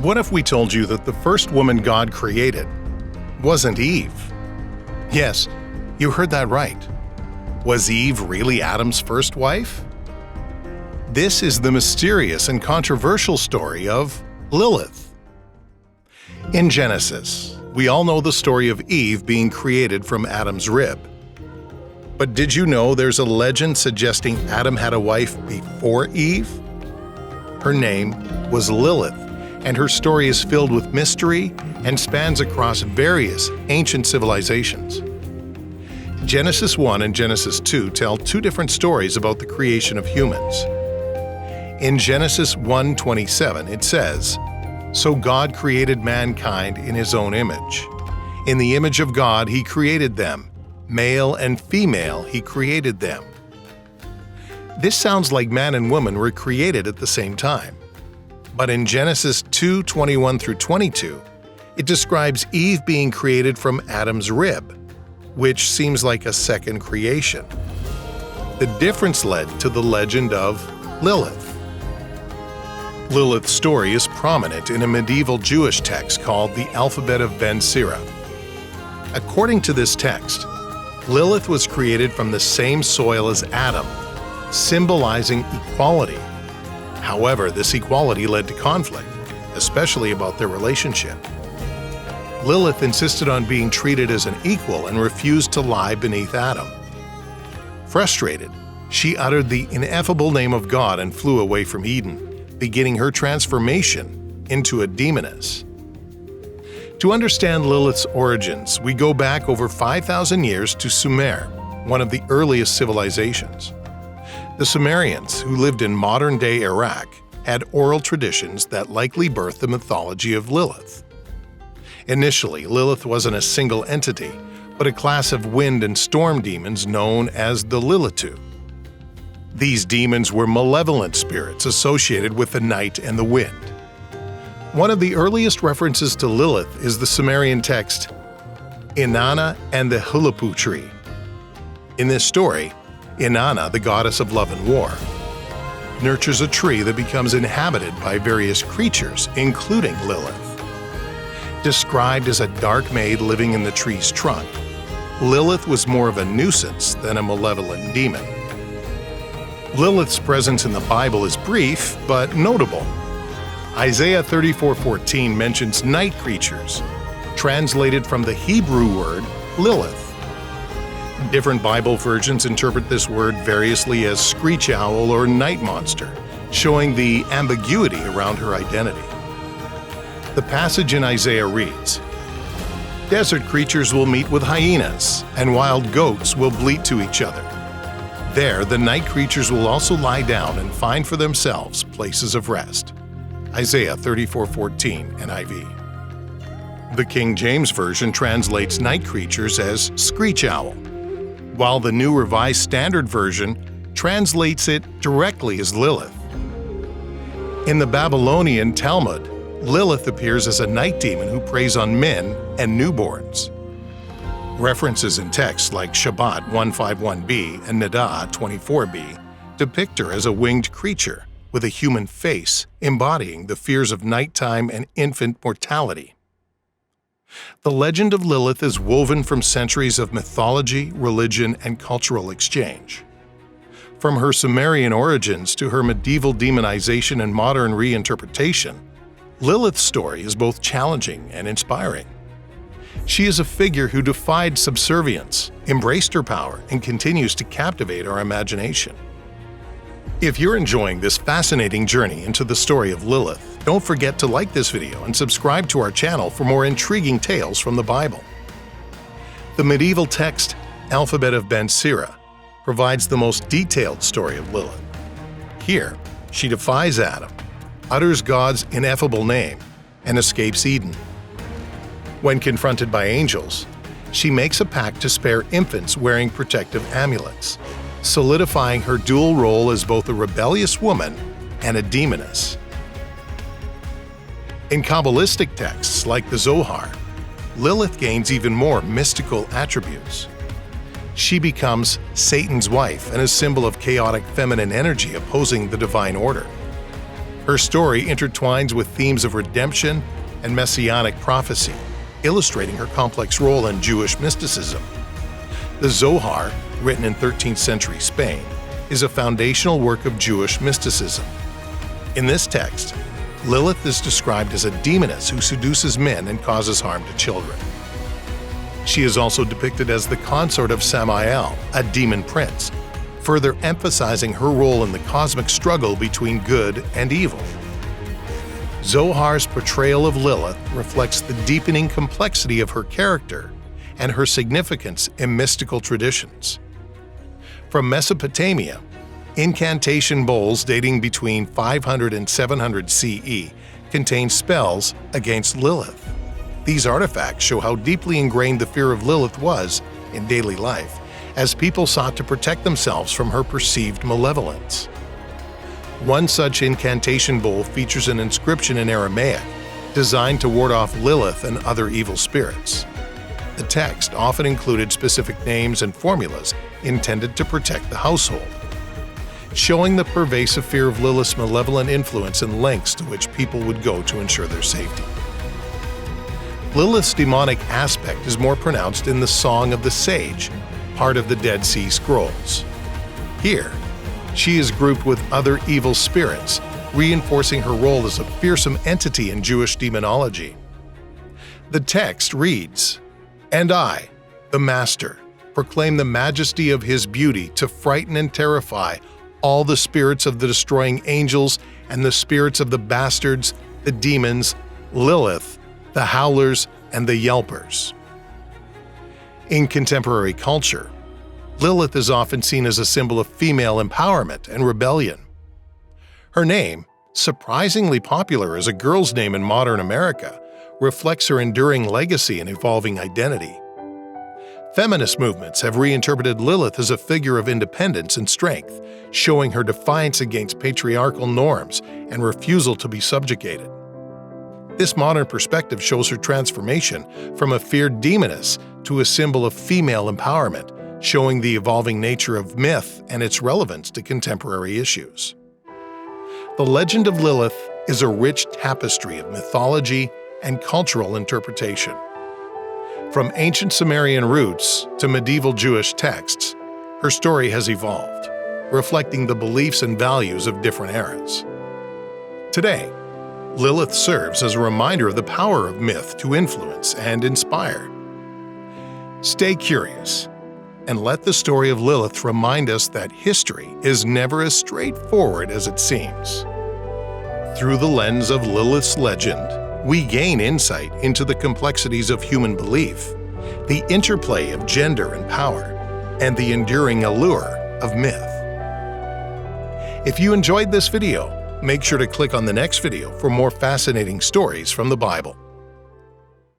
What if we told you that the first woman God created wasn't Eve? Yes, you heard that right. Was Eve really Adam's first wife? This is the mysterious and controversial story of Lilith. In Genesis, we all know the story of Eve being created from Adam's rib. But did you know there's a legend suggesting Adam had a wife before Eve? Her name was Lilith, and her story is filled with mystery and spans across various ancient civilizations. Genesis 1 and Genesis 2 tell two different stories about the creation of humans. In Genesis 1:27, it says, "So God created mankind in his own image. In the image of God he created them. Male and female he created them." This sounds like man and woman were created at the same time. But in Genesis 2:21 through 22, it describes Eve being created from Adam's rib, which seems like a second creation. The difference led to the legend of Lilith. Lilith's story is prominent in a medieval Jewish text called the Alphabet of Ben Sira. According to this text, Lilith was created from the same soil as Adam, symbolizing equality. However, this equality led to conflict, especially about their relationship. Lilith insisted on being treated as an equal and refused to lie beneath Adam. Frustrated, she uttered the ineffable name of God and flew away from Eden, beginning her transformation into a demoness. To understand Lilith's origins, we go back over 5,000 years to Sumer, one of the earliest civilizations. The Sumerians, who lived in modern-day Iraq, had oral traditions that likely birthed the mythology of Lilith. Initially, Lilith wasn't a single entity, but a class of wind and storm demons known as the Lilitu. These demons were malevolent spirits associated with the night and the wind. One of the earliest references to Lilith is the Sumerian text, Inanna and the Lilitu tree. In this story, Inanna, the goddess of love and war, nurtures a tree that becomes inhabited by various creatures, including Lilith. Described as a dark maid living in the tree's trunk, Lilith was more of a nuisance than a malevolent demon. Lilith's presence in the Bible is brief but notable. Isaiah 34:14 mentions night creatures, translated from the Hebrew word Lilith. Different Bible versions interpret this word variously as screech owl or night monster, showing the ambiguity around her identity. The passage in Isaiah reads, "Desert creatures will meet with hyenas, and wild goats will bleat to each other. There the night creatures will also lie down and find for themselves places of rest." Isaiah 34:14 NIV. The King James Version translates night creatures as screech owl, while the New Revised Standard Version translates it directly as Lilith. In the Babylonian Talmud, Lilith appears as a night demon who preys on men and newborns. References in texts like Shabbat 151b and Niddah 24b depict her as a winged creature with a human face, embodying the fears of nighttime and infant mortality. The legend of Lilith is woven from centuries of mythology, religion, and cultural exchange. From her Sumerian origins to her medieval demonization and modern reinterpretation, Lilith's story is both challenging and inspiring. She is a figure who defied subservience, embraced her power, and continues to captivate our imagination. If you're enjoying this fascinating journey into the story of Lilith, don't forget to like this video and subscribe to our channel for more intriguing tales from the Bible. The medieval text, Alphabet of Ben Sira, provides the most detailed story of Lilith. Here, she defies Adam, utters God's ineffable name, and escapes Eden. When confronted by angels, she makes a pact to spare infants wearing protective amulets, solidifying her dual role as both a rebellious woman and a demoness. In Kabbalistic texts like the Zohar, Lilith gains even more mystical attributes. She becomes Satan's wife and a symbol of chaotic feminine energy opposing the divine order. Her story intertwines with themes of redemption and messianic prophecy, illustrating her complex role in Jewish mysticism. The Zohar, written in 13th century Spain, is a foundational work of Jewish mysticism. In this text, Lilith is described as a demoness who seduces men and causes harm to children. She is also depicted as the consort of Samael, a demon prince, further emphasizing her role in the cosmic struggle between good and evil. Zohar's portrayal of Lilith reflects the deepening complexity of her character and her significance in mystical traditions. From Mesopotamia, incantation bowls dating between 500 and 700 CE contain spells against Lilith. These artifacts show how deeply ingrained the fear of Lilith was in daily life, as people sought to protect themselves from her perceived malevolence. One such incantation bowl features an inscription in Aramaic designed to ward off Lilith and other evil spirits. The text often included specific names and formulas intended to protect the household, showing the pervasive fear of Lilith's malevolent influence and lengths to which people would go to ensure their safety. Lilith's demonic aspect is more pronounced in the Song of the Sage, part of the Dead Sea Scrolls. Here, she is grouped with other evil spirits, reinforcing her role as a fearsome entity in Jewish demonology. The text reads, "And I, the Master, proclaim the majesty of his beauty to frighten and terrify all the spirits of the destroying angels and the spirits of the bastards, the demons, Lilith, the howlers, and the yelpers." In contemporary culture, Lilith is often seen as a symbol of female empowerment and rebellion. Her name, surprisingly popular as a girl's name in modern America, reflects her enduring legacy and evolving identity. Feminist movements have reinterpreted Lilith as a figure of independence and strength, showing her defiance against patriarchal norms and refusal to be subjugated. This modern perspective shows her transformation from a feared demoness to a symbol of female empowerment, showing the evolving nature of myth and its relevance to contemporary issues. The Legend of Lilith is a rich tapestry of mythology and cultural interpretation. From ancient Sumerian roots to medieval Jewish texts, her story has evolved, reflecting the beliefs and values of different eras. Today, Lilith serves as a reminder of the power of myth to influence and inspire. Stay curious, and let the story of Lilith remind us that history is never as straightforward as it seems. Through the lens of Lilith's legend, we gain insight into the complexities of human belief, the interplay of gender and power, and the enduring allure of myth. If you enjoyed this video, make sure to click on the next video for more fascinating stories from the Bible.